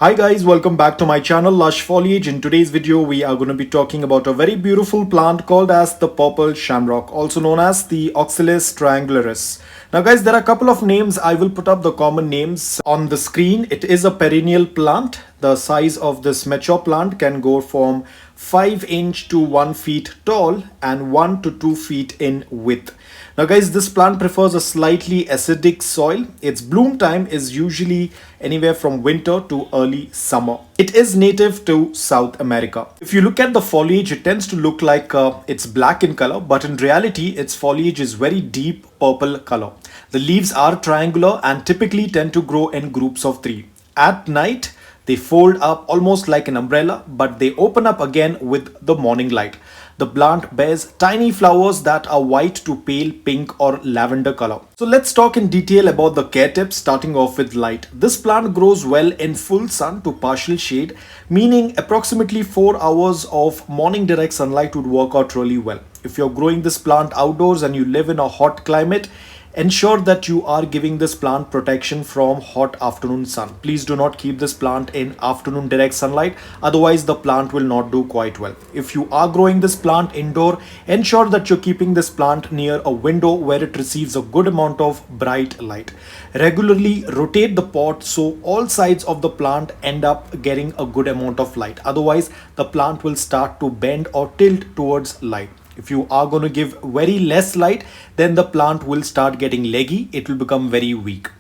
Hi guys, welcome back to my channel Lush Foliage. In today's video we are going to be talking about a very beautiful plant called as the purple shamrock, also known as the Oxalis Triangularis. Now guys, there are a couple of names. I will put up the common names on the screen. It is a perennial plant. The size of this mature plant can go from 5 inch to 1 feet tall and 1 to 2 feet in width. Now guys, this plant prefers a slightly acidic soil. Its bloom time is usually anywhere from winter to early summer. It is native to South America. If you look at the foliage, it tends to look like it's black in color, but in reality, its foliage is very deep purple color. The leaves are triangular and typically tend to grow in groups of 3. At night, they fold up almost like an umbrella, but they open up again with the morning light. The plant bears tiny flowers that are white to pale pink or lavender color. So let's talk in detail about the care tips, starting off with light. This plant grows well in full sun to partial shade, meaning approximately 4 hours of morning direct sunlight would work out really well. If you're growing this plant outdoors and you live in a hot climate, ensure that you are giving this plant protection from hot afternoon sun. Please do not keep this plant in afternoon direct sunlight, otherwise the plant will not do quite well. If you are growing this plant indoor, ensure that you're keeping this plant near a window where it receives a good amount of bright light. Regularly rotate the pot so all sides of the plant end up getting a good amount of light. Otherwise, the plant will start to bend or tilt towards light. If you are going to give very less light, then the plant will start getting leggy. It will become very weak.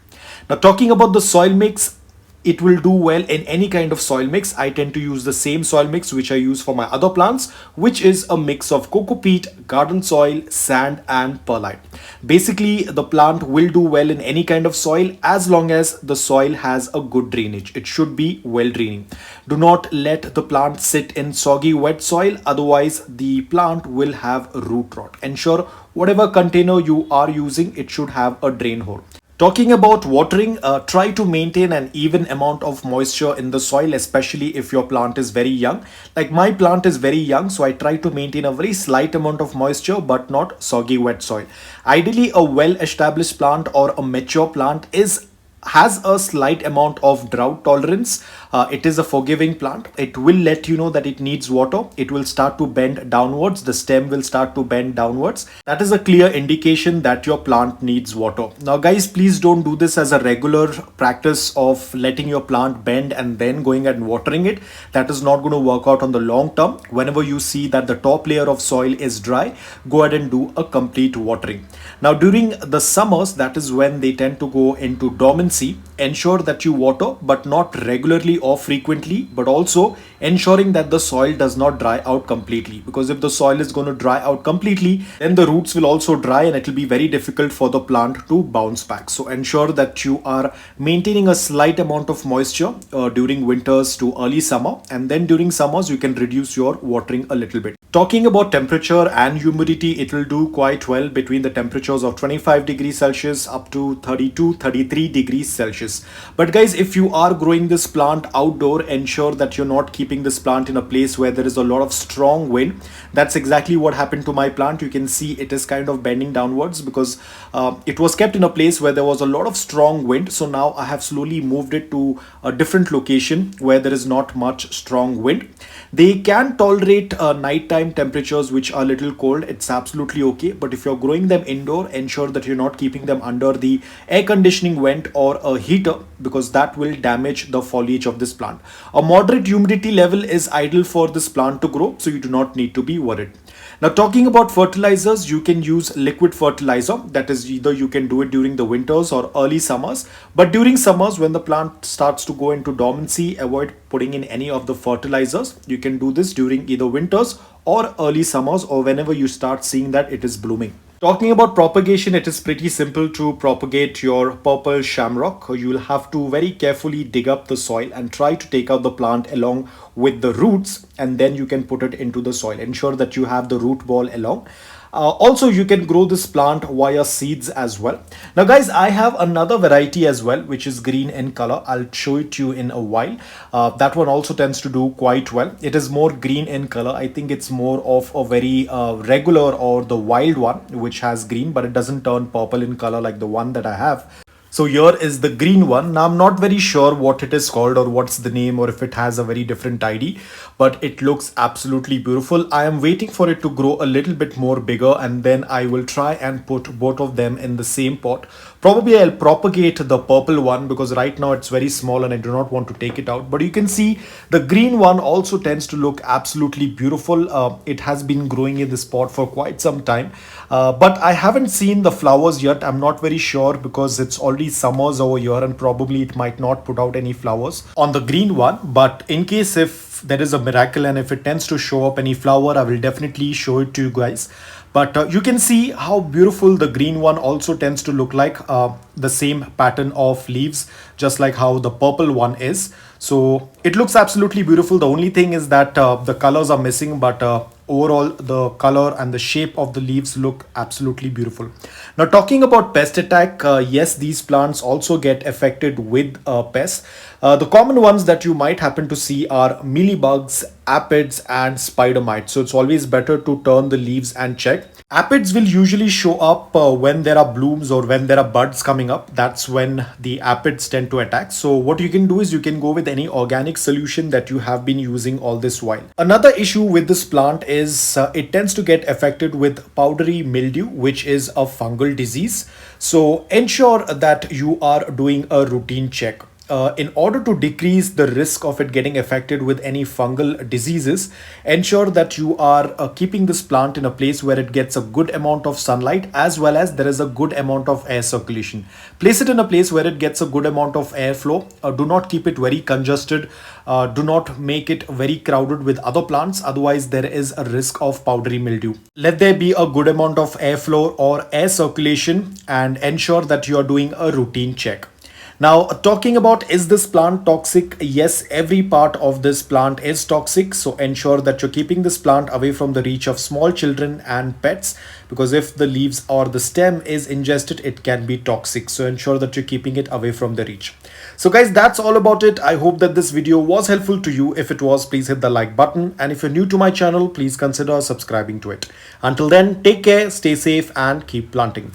Now, talking about the soil mix, it will do well in any kind of soil mix. I tend to use the same soil mix which I use for my other plants, which is a mix of coco peat, garden soil, sand and perlite. Basically, the plant will do well in any kind of soil as long as the soil has a good drainage. It should be well draining. Do not let the plant sit in soggy wet soil, otherwise the plant will have root rot. Ensure whatever container you are using, it should have a drain hole. Talking about watering, try to maintain an even amount of moisture in the soil, especially if your plant is very young. Like my plant is very young, so I try to maintain a very slight amount of moisture, but not soggy wet soil. Ideally, a well-established plant or a mature plant has a slight amount of drought tolerance. It is a forgiving plant. It will let you know that it needs water. It will start to bend downwards. The stem will start to bend downwards. That is a clear indication that your plant needs water. Now guys, please don't do this as a regular practice of letting your plant bend and then going and watering it. That is not going to work out on the long term. Whenever you see that the top layer of soil is dry, go ahead and do a complete watering. Now during the summers, that is when they tend to go into dormancy. Ensure that you water, but not regularly or frequently, but also ensuring that the soil does not dry out completely, because if the soil is going to dry out completely, then the roots will also dry and it will be very difficult for the plant to bounce back. So ensure that you are maintaining a slight amount of moisture during winters to early summer, and then during summers you can reduce your watering a little bit. Talking about temperature and humidity, it will do quite well between the temperatures of 25 degrees Celsius up to 32-33 degrees Celsius. But guys, if you are growing this plant outdoor, ensure that you're not keeping this plant in a place where there is a lot of strong wind. That's exactly what happened to my plant. You can see it is kind of bending downwards because it was kept in a place where there was a lot of strong wind. So now I have slowly moved it to a different location where there is not much strong wind. They can tolerate nighttime temperatures which are a little cold. It's absolutely okay. But if you're growing them indoor, ensure that you're not keeping them under the air conditioning vent or a heater, because that will damage the foliage of this plant. A moderate humidity level is ideal for this plant to grow, so you do not need to be worried. Now talking about fertilizers, you can use liquid fertilizer. That is, either you can do it during the winters or early summers. But during summers, when the plant starts to go into dormancy, avoid putting in any of the fertilizers. You can do this during either winters or early summers, or whenever you start seeing that it is blooming. Talking about propagation, it is pretty simple to propagate your purple shamrock. You will have to very carefully dig up the soil and try to take out the plant along with the roots, and then you can put it into the soil. Ensure that you have the root ball along. Also, you can grow this plant via seeds as well. Now guys, I have another variety as well, which is green in color. I'll show it to you in a while. That one also tends to do quite well. It is more green in color. I think it's more of a very regular or the wild one, which has green, but it doesn't turn purple in color like the one that I have. So here is the green one. Now I'm not very sure what it is called or what's the name or if it has a very different ID, but it looks absolutely beautiful. I am waiting for it to grow a little bit more bigger and then I will try and put both of them in the same pot. Probably I'll propagate the purple one because right now it's very small and I do not want to take it out. But you can see the green one also tends to look absolutely beautiful. It has been growing in this pot for quite some time. But I haven't seen the flowers yet. I'm not very sure because it's already summers over here and probably it might not put out any flowers on the green one. But in case if there is a miracle and if it tends to show up any flower, I will definitely show it to you guys. But you can see how beautiful the green one also tends to look like, the same pattern of leaves, just like how the purple one is. So it looks absolutely beautiful. The only thing is that the colors are missing, but overall the color and the shape of the leaves look absolutely beautiful. Now talking about pest attack, yes, these plants also get affected with pests. The common ones that you might happen to see are mealybugs, aphids and spider mites. So it's always better to turn the leaves and check. Aphids will usually show up when there are blooms or when there are buds coming up. That's when the aphids tend to attack. So what you can do is you can go with any organic solution that you have been using all this while. Another issue with this plant is it tends to get affected with powdery mildew, which is a fungal disease. So ensure that you are doing a routine check. In order to decrease the risk of it getting affected with any fungal diseases, ensure that you are keeping this plant in a place where it gets a good amount of sunlight as well as there is a good amount of air circulation. Place it in a place where it gets a good amount of airflow. Do not keep it very congested. Do not make it very crowded with other plants. Otherwise, there is a risk of powdery mildew. Let there be a good amount of airflow or air circulation and ensure that you are doing a routine check. Now, talking about is this plant toxic? Yes, every part of this plant is toxic. So ensure that you're keeping this plant away from the reach of small children and pets, because if the leaves or the stem is ingested, it can be toxic. So ensure that you're keeping it away from the reach. So guys, that's all about it. I hope that this video was helpful to you. If it was, please hit the like button. And if you're new to my channel, please consider subscribing to it. Until then, take care, stay safe and keep planting.